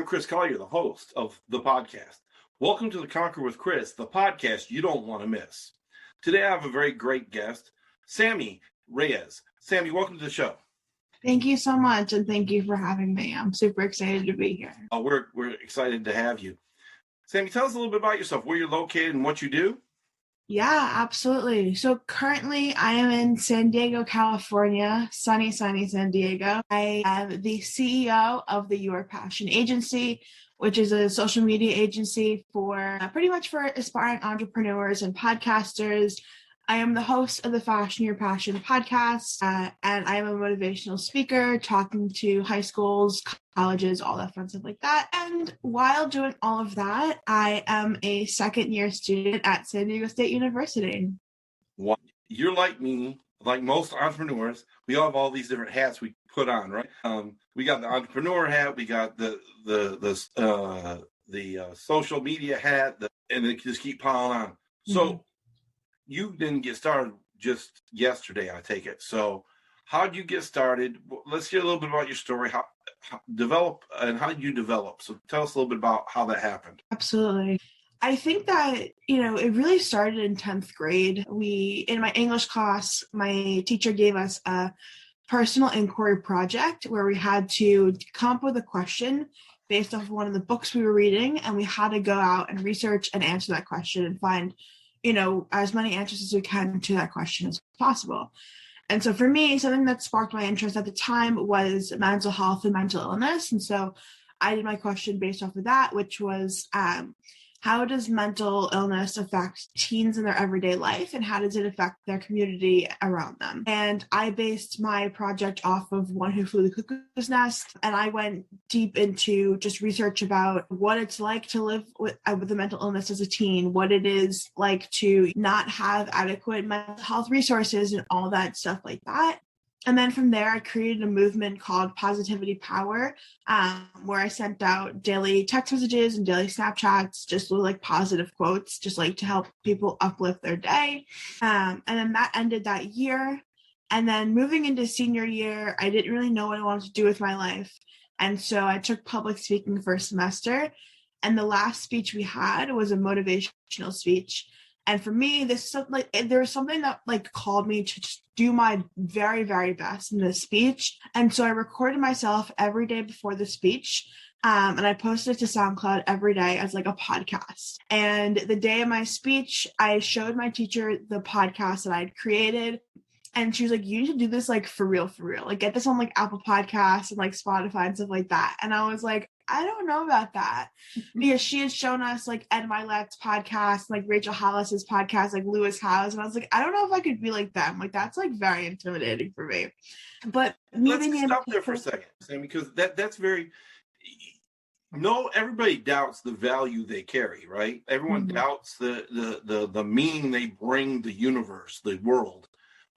I'm Chris Collier, the host of the podcast. Welcome to the Conquer with Chris, the podcast you don't want to miss. Today I have a very great guest, Sammy Reyes. Sammy, welcome to the show. Thank you so much, and thank you for having me. I'm super excited to be here. We're excited to have you. Sammy, tell us a little bit about yourself, where you're located and what you do. Yeah, absolutely. So currently I am in San Diego, California, sunny San Diego. I am the CEO of the Your Passion Agency, which is a social media agency for pretty much for aspiring entrepreneurs and podcasters. I am the host of the Fashion Your Passion podcast, and I am a motivational speaker talking to high schools, colleges, all that fun stuff like that. And while doing all of that, I am a second-year student at San Diego State University. Wow. You're like me, like most entrepreneurs. We all have all these different hats we put on, right? We got the entrepreneur hat, we got the social media hat, and they just keep piling on. So you didn't get started just yesterday, I take it. So how did you get started? Let's hear a little bit about your story, how did you develop? So tell us a little bit about how that happened. Absolutely. I think that, it really started in 10th grade. In my English class, my teacher gave us a personal inquiry project where we had to come up with a question based off one of the books we were reading, and we had to go out and research and answer that question and find as many answers as we can to that question as possible. And so for me, something that sparked my interest at the time was mental health and mental illness. And so I did my question based off of that, which was, how does mental illness affect teens in their everyday life, and how does it affect their community around them? And I based my project off of One Who Flew the Cuckoo's Nest, and I went deep into just research about what it's like to live with a mental illness as a teen, what it is like to not have adequate mental health resources and all that stuff like that. And then from there, I created a movement called Positivity Power, where I sent out daily text messages and daily Snapchats, just like positive quotes, just like to help people uplift their day. And then that ended that year. And then moving into senior year, I didn't really know what I wanted to do with my life. And so I took public speaking for a semester. And the last speech we had was a motivational speech. And for me, there was something that called me to just do my very, very best in this speech. And so I recorded myself every day before the speech. And I posted it to SoundCloud every day as a podcast. And the day of my speech, I showed my teacher the podcast that I'd created. And she was like, you need to do this for real. Get this on Apple Podcasts and Spotify and stuff like that. And I was like, I don't know about that. Because she had shown us Ed Milet's podcast, Rachel Hollis's podcast, Lewis Howes. And I was like, I don't know if I could be like them. That's very intimidating for me. But let's stop there for a second, Sam, because that's very everybody doubts the value they carry, right? Everyone doubts the meaning they bring the universe, the world,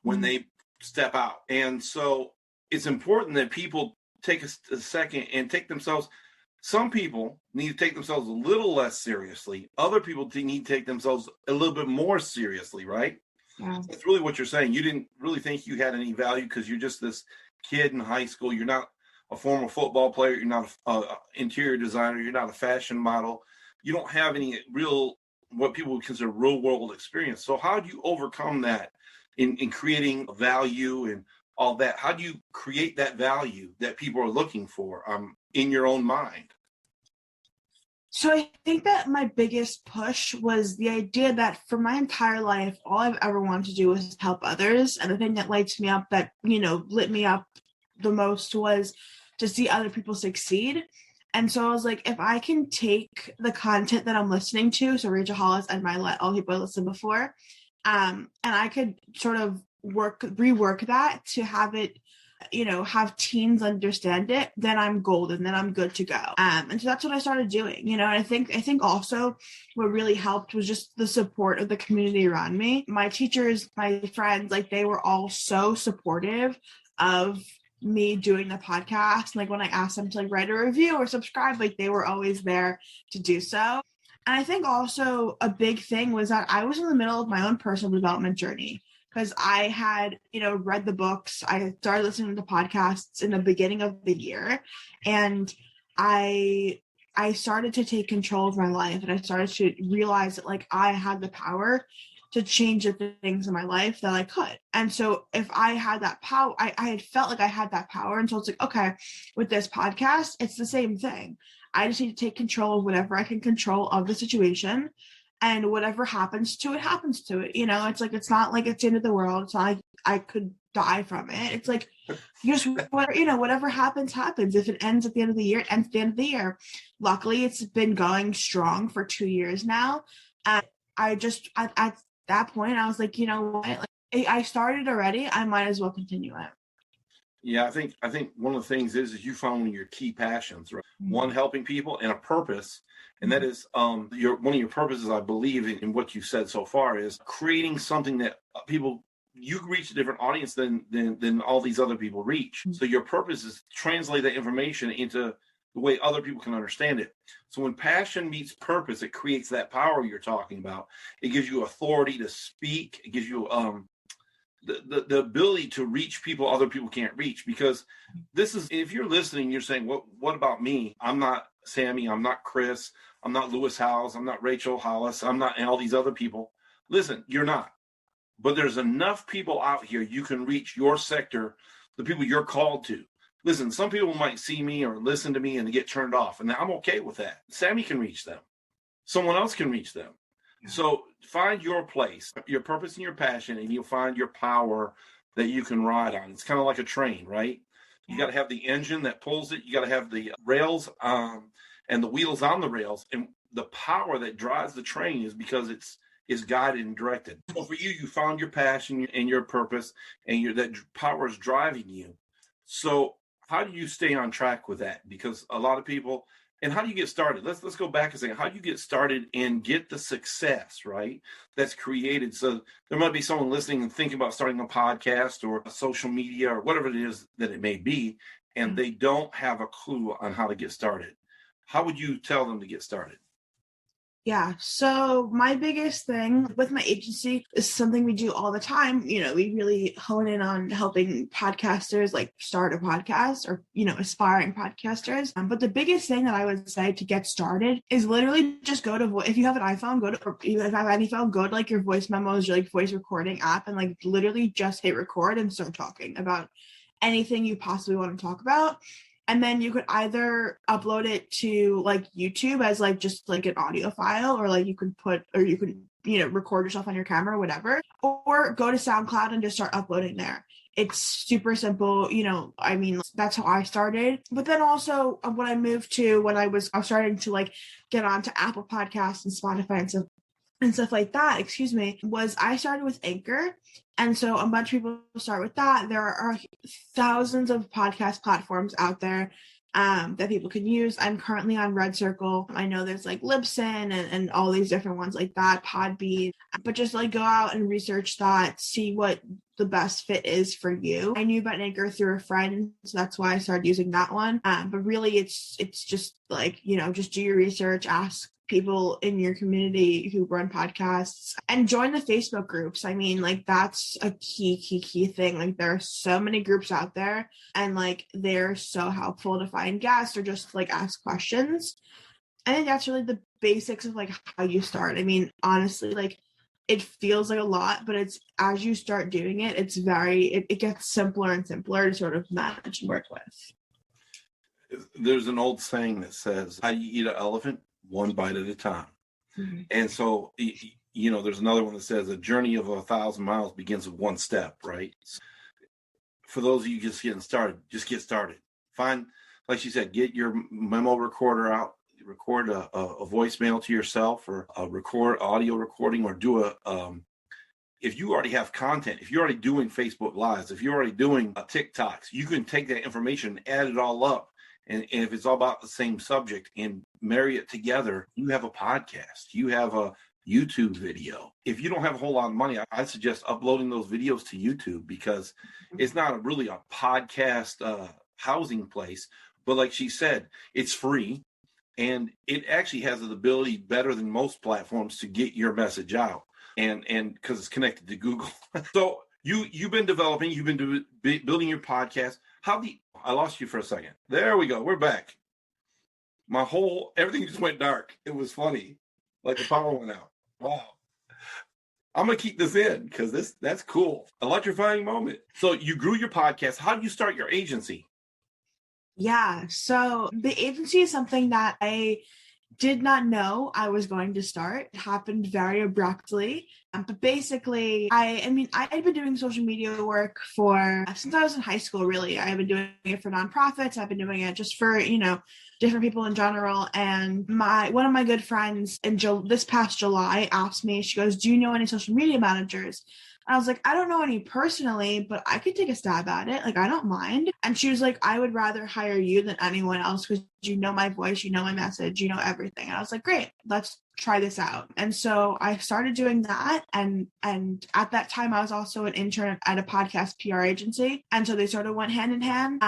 when they step out. And so it's important that people take a second and take themselves. Some people need to take themselves a little less seriously. Other people need to take themselves a little bit more seriously, right? Yeah. That's really what you're saying. You didn't really think you had any value because you're just this kid in high school. You're not a former football player. You're not an interior designer. You're not a fashion model. You don't have any real, what people would consider real world experience. So how do you overcome that in creating value and all that? How do you create that value that people are looking for in your own mind? So I think that my biggest push was the idea that for my entire life, all I've ever wanted to do was help others. And the thing that lights me up, that, lit me up the most, was to see other people succeed. And so I was like, if I can take the content that I'm listening to, so Rachel Hollis and all people I listened before, and I could sort of rework that to have it, have teens understand it, then I'm golden, then I'm good to go. And so that's what I started doing, and I think also what really helped was just the support of the community around me. My teachers, my friends, they were all so supportive of me doing the podcast. When I asked them to write a review or subscribe, they were always there to do so. And I think also a big thing was that I was in the middle of my own personal development journey, because I had, read the books. I started listening to podcasts in the beginning of the year, and I I started to take control of my life, and I started to realize that like I had the power to change the things in my life that I could. And so if I had that power, I had felt like I had that power. And so it's like, okay, with this podcast, it's the same thing. I just need to take control of whatever I can control of the situation. And whatever happens to it, happens to it. You know, it's like, it's not like it's the end of the world. It's not like I could die from it. It's like, just whatever happens, happens. If it ends at the end of the year, it ends at the end of the year. Luckily, it's been going strong for 2 years now. And I just, at that point, I was like, you know what? Like, I started already. I might as well continue it. Yeah, I think one of the things is you found one of your key passions, right? Mm-hmm. One, helping people, and a purpose. And that is one of your purposes, I believe, in what you said so far, is creating something that people, you reach a different audience than all these other people reach. Mm-hmm. So your purpose is to translate that information into the way other people can understand it. So when passion meets purpose, it creates that power you're talking about. It gives you authority to speak. It gives you the ability to reach people other people can't reach. Because this is, if you're listening, you're saying, what about me? I'm not Sammy. I'm not Chris. I'm not Lewis Howes. I'm not Rachel Hollis. I'm not all these other people. Listen, you're not. But there's enough people out here you can reach your sector, the people you're called to. Listen, some people might see me or listen to me and get turned off, and I'm okay with that. Sammy can reach them. Someone else can reach them. Yeah. So find your place, your purpose and your passion, and you'll find your power that you can ride on. It's kind of like a train, right? Yeah. You got to have the engine that pulls it. You got to have the rails and the wheels on the rails. And the power that drives the train is because it's guided and directed. So for you, you found your passion and your purpose, and that power is driving you. So how do you stay on track with that? Because a lot of people, and how do you get started? Let's go back and say, how do you get started and get the success, right, that's created? So there might be someone listening and thinking about starting a podcast or a social media or whatever it is that it may be, and they don't have a clue on how to get started. How would you tell them to get started? Yeah. So my biggest thing with my agency is something we do all the time. You know, we really hone in on helping podcasters like start a podcast or, aspiring podcasters. But the biggest thing that I would say to get started is literally just go to, if you have an iPhone, if you have any phone, go to like your voice memos, your like voice recording app, and like literally just hit record and start talking about anything you possibly want to talk about. And then you could either upload it to like YouTube as like just like an audio file, or like you could record yourself on your camera or whatever, or go to SoundCloud and just start uploading there. It's super simple. That's how I started. But then also when I moved to, when I was starting to like get onto Apple Podcasts and Spotify and stuff like that, was I started with Anchor. And so a bunch of people start with that. There are thousands of podcast platforms out there that people can use. I'm currently on Red Circle. I know there's like Libsyn and all these different ones like that, Podbean. But just like go out and research that, see what the best fit is for you. I knew about Anchor through a friend, so that's why I started using that one. But really, it's just like, just do your research, ask people in your community who run podcasts, and join the Facebook groups. That's a key thing. Like, there are so many groups out there, and like they're so helpful to find guests or just like ask questions. I think that's really the basics of like how you start. Honestly, like it feels like a lot, but it's as you start doing it, it gets simpler and simpler to sort of manage and work with. There's an old saying that says, how do you eat an elephant? One bite at a time. Mm-hmm. And so, there's another one that says a journey of 1,000 miles begins with one step, right? For those of you just getting started, just get started. Find, like she said, get your memo recorder out, record a voicemail to yourself, or record audio recording, or do if you already have content, if you're already doing Facebook Lives, if you're already doing TikToks, you can take that information and add it all up. And if it's all about the same subject and marry it together, you have a podcast, you have a YouTube video. If you don't have a whole lot of money, I suggest uploading those videos to YouTube, because it's not really a podcast housing place. But like she said, it's free, and it actually has the ability, better than most platforms, to get your message out. And because it's connected to Google. So you've been developing, you've been building your podcast. I lost you for a second. There we go. We're back. everything just went dark. It was funny. Like the power went out. Wow. I'm going to keep this in because that's cool. Electrifying moment. So you grew your podcast. How did you start your agency? Yeah. So the agency is something that I did not know I was going to start. It happened very abruptly. But basically, I had been doing social media work since I was in high school, really. I've been doing it for nonprofits. I've been doing it just for, different people in general. And one of my good friends this past July asked me, she goes, "Do you know any social media managers?" I was like, "I don't know any personally, but I could take a stab at it. Like, I don't mind." And she was like, "I would rather hire you than anyone else because you know my voice, you know my message, you know everything." And I was like, "Great, let's try this out." And so I started doing that. And at that time, I was also an intern at a podcast PR agency. And so they sort of went hand in hand.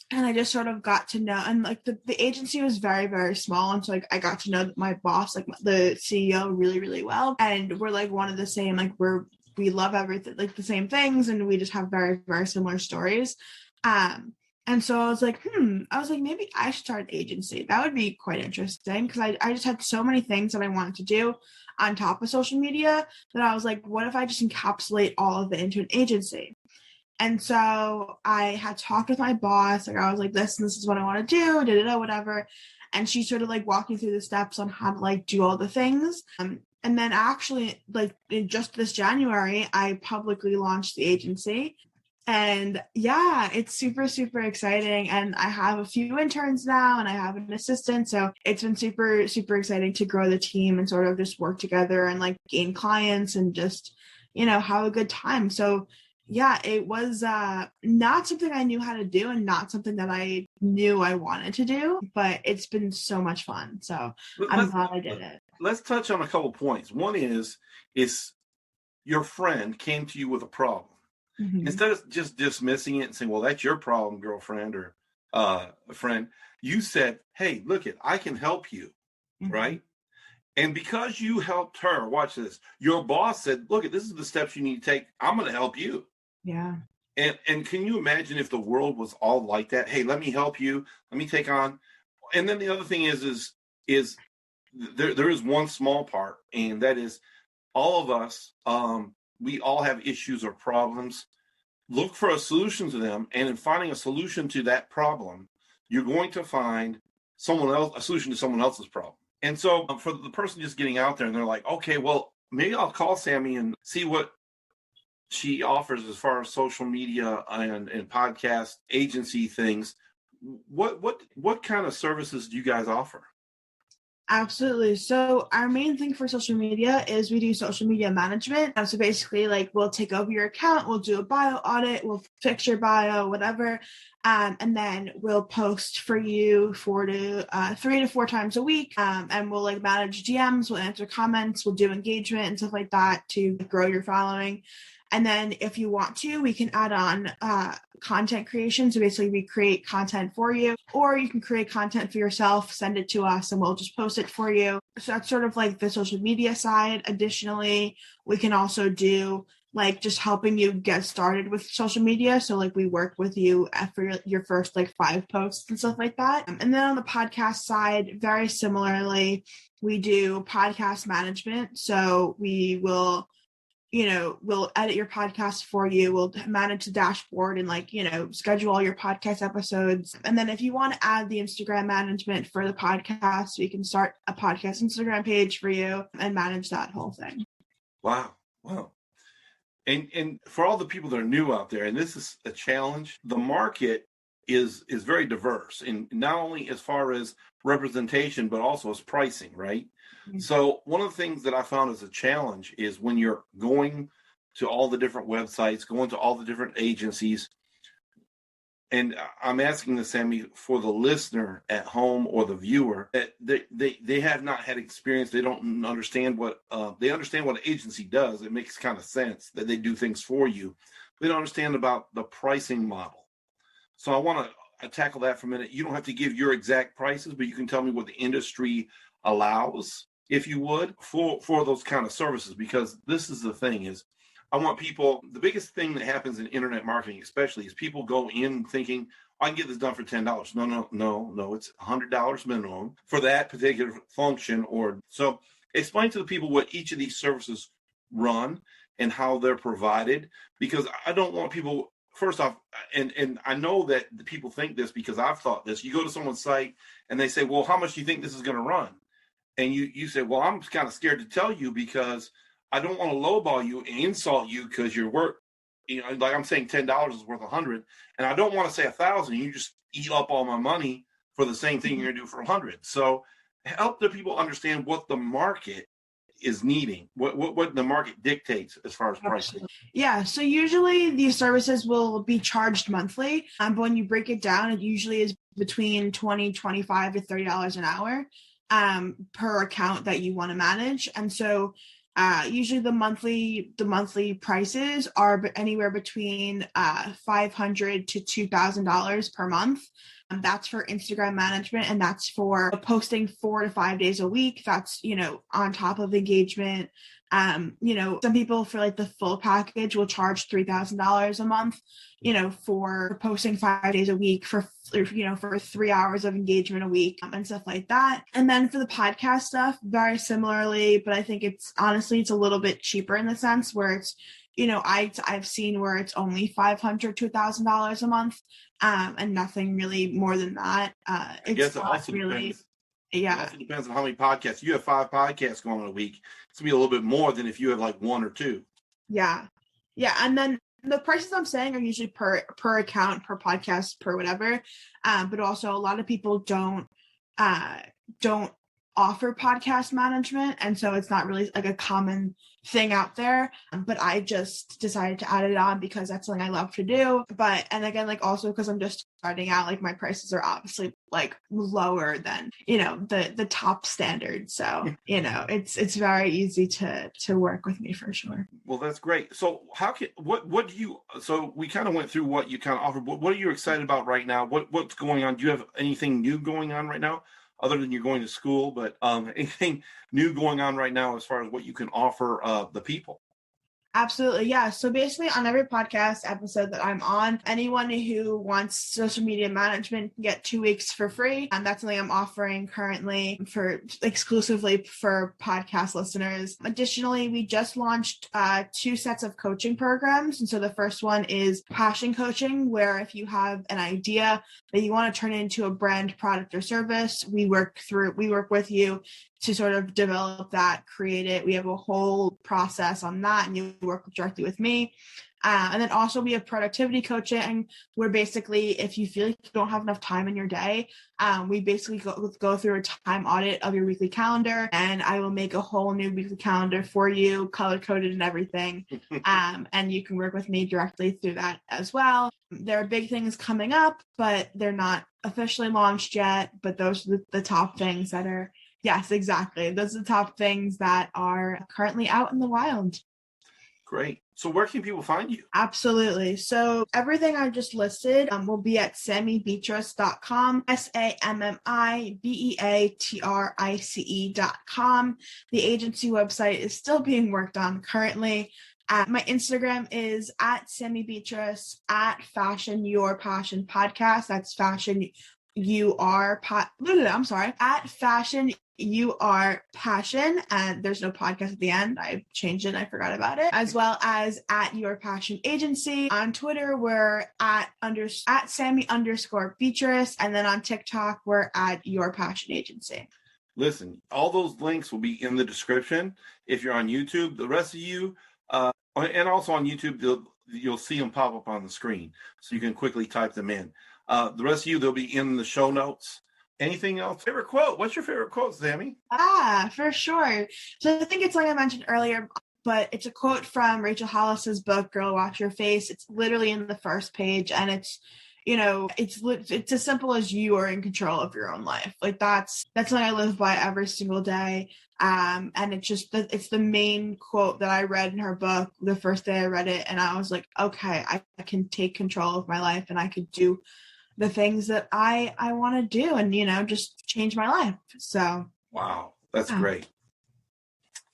And I just sort of got to know, and like the agency was very, very small. And so like I got to know my boss, like the CEO, really, really well. And we're like one of the same, like we love everything, like the same things. And we just have very, very similar stories. And so I was like, maybe I should start an agency. That would be quite interesting because I just had so many things that I wanted to do on top of social media that I was like, what if I just encapsulate all of it into an agency? And so I had talked with my boss, like I was like, this is what I want to do, whatever. And she sort of like walked me through the steps on how to like do all the things. And then actually like in just this January, I publicly launched the agency. And yeah, it's super, super exciting. And I have a few interns now and I have an assistant. So it's been super, super exciting to grow the team and sort of just work together and like gain clients and just, have a good time. So yeah, it was not something I knew how to do and not something that I knew I wanted to do, but it's been so much fun. So I'm glad I did it. Let's touch on a couple points. One is your friend came to you with a problem. Mm-hmm. Instead of just dismissing it and saying, well, that's your problem, girlfriend or friend, you said, hey, look I can help you, mm-hmm. right? And because you helped her, watch this, your boss said, look, this is the steps you need to take. I'm going to help you. Yeah. And can you imagine if the world was all like that? Hey, let me help you. Let me take on. And then the other thing is there is one small part, and that is all of us, we all have issues or problems. Look for a solution to them. And in finding a solution to that problem, you're going to find a solution to someone else's problem. And so for the person just getting out there and they're like, okay, well, maybe I'll call Sammy and see what she offers as far as social media and podcast agency things. What kind of services do you guys offer? Absolutely. So our main thing for social media is we do social media management. So basically like we'll take over your account, we'll do a bio audit, we'll fix your bio, whatever. And then we'll post for you 3 to 4 times a week. And we'll like manage DMs, we'll answer comments, we'll do engagement and stuff like that to grow your following. And then if you want to, we can add on content creation. So basically we create content for you, or you can create content for yourself, send it to us and we'll just post it for you. So that's sort of like the social media side. Additionally, we can also do like just helping you get started with social media. So like we work with you for your first like 5 posts and stuff like that. And then on the podcast side, very similarly, we do podcast management. So we will we'll edit your podcast for you. We'll manage the dashboard and schedule all your podcast episodes. And then if you want to add the Instagram management for the podcast, we can start a podcast Instagram page for you and manage that whole thing. Wow. And for all the people that are new out there, and this is a challenge, the market is very diverse, and not only as far as representation, but also as pricing, right? Mm-hmm. So one of the things that I found as a challenge is when you're going to all the different websites, going to all the different agencies, and I'm asking this, Sammy, for the listener at home or the viewer, that they have not had experience. They don't understand they understand what an agency does. It makes kind of sense that they do things for you. They don't understand about the pricing model. So I want to tackle that for a minute. You don't have to give your exact prices, but you can tell me what the industry allows, if you would, for those kind of services. Because this is the thing is, I want people, the biggest thing that happens in internet marketing especially is people go in thinking, I can get this done for $10. No. It's $100 minimum for that particular function. Or so explain to the people what each of these services run and how they're provided, because I don't want people, first off, and I know that the people think this because I've thought this. You go to someone's site and they say, well, how much do you think this is going to run? And you say, well, I'm kind of scared to tell you because I don't want to lowball you and insult you because your work, like I'm saying $10 is worth 100, and I don't want to say 1,000. You just eat up all my money for the same thing you're going to do for 100. So help the people understand what the market is needing, what the market dictates as far as pricing. Yeah, so usually these services will be charged monthly, but when you break it down, it usually is between $20, $25 to $30 an hour per account that you want to manage. And so usually the monthly prices are anywhere between $500 to $2,000 per month. That's for Instagram management, and that's for posting 4 to 5 days a week. That's, on top of engagement. Some people for like the full package will charge $3,000 a month, for posting 5 days a week for 3 hours of engagement a week and stuff like that. And then for the podcast stuff, very similarly, but I think it's a little bit cheaper in the sense where it's, I've seen where it's only $500 to $1,000 a month, and nothing really more than that. It's it also really, depends. yeah. It also depends on how many podcasts. You have 5 podcasts going on a week. It's gonna be a little bit more than if you have like 1 or 2. Yeah. And then the prices I'm saying are usually per account, per podcast, per whatever. But also a lot of people don't offer podcast management, and so it's not really like a common thing out there. But I just decided to add it on because that's something I love to do. And again, like also because I'm just starting out, like my prices are obviously like lower than the top standard. So it's very easy to work with me for sure. Well, that's great. So what do you? So we kind of went through what you kind of offer. What are you excited about right now? What's going on? Do you have anything new going on right now? Other than you're going to school, but anything new going on right now as far as what you can offer the people? Absolutely. Yeah. So basically on every podcast episode that I'm on, anyone who wants social media management can get 2 weeks for free. And that's something I'm offering currently exclusively for podcast listeners. Additionally, we just launched 2 sets of coaching programs. And so the first one is passion coaching, where if you have an idea that you want to turn into a brand, product, or service, we work with you to sort of develop that, create it. We have a whole process on that, and you work directly with me. And then also we have productivity coaching, where basically if you feel like you don't have enough time in your day, we basically go through a time audit of your weekly calendar, and I will make a whole new weekly calendar for you, color-coded and everything. And you can work with me directly through that as well. There are big things coming up, but they're not officially launched yet. But those are the top things that are, yes, exactly. Those are the top things that are currently out in the wild. Great. So where can people find you? Absolutely. So everything I just listed will be at sammybeatrice.com, SAMMIBEATRICE.com. The agency website is still being worked on currently. My Instagram is at Sammy Beatrice, at Fashion Your Passion Podcast. That's Fashion at Fashion You Are Passion, and there's no podcast at the end. I changed it and I forgot about it. As well as at Your Passion Agency. On Twitter, we're at Sammy_Beatrice, and then on TikTok, we're at Your Passion Agency. Listen, all those links will be in the description. If you're on YouTube, the rest of you, and also on YouTube, you'll see them pop up on the screen, so you can quickly type them in. The rest of you, they'll be in the show notes. Anything else? Favorite quote? What's your favorite quote, Sammy? For sure. So I think it's like I mentioned earlier, but it's a quote from Rachel Hollis's book, Girl Watch Your Face. It's literally in the first page, and it's, it's as simple as you are in control of your own life. Like that's something I live by every single day. And it's the main quote that I read in her book the first day I read it, and I was like, okay, I can take control of my life, and I could do the things that I want to do, and, just change my life. So. Wow. That's great.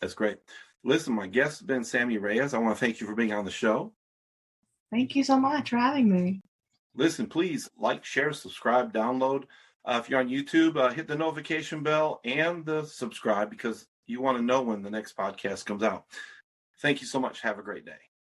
That's great. Listen, my guest has been Sammy Reyes. I want to thank you for being on the show. Thank you so much for having me. Listen, please like, share, subscribe, download. If you're on YouTube, hit the notification bell and the subscribe because you want to know when the next podcast comes out. Thank you so much. Have a great day.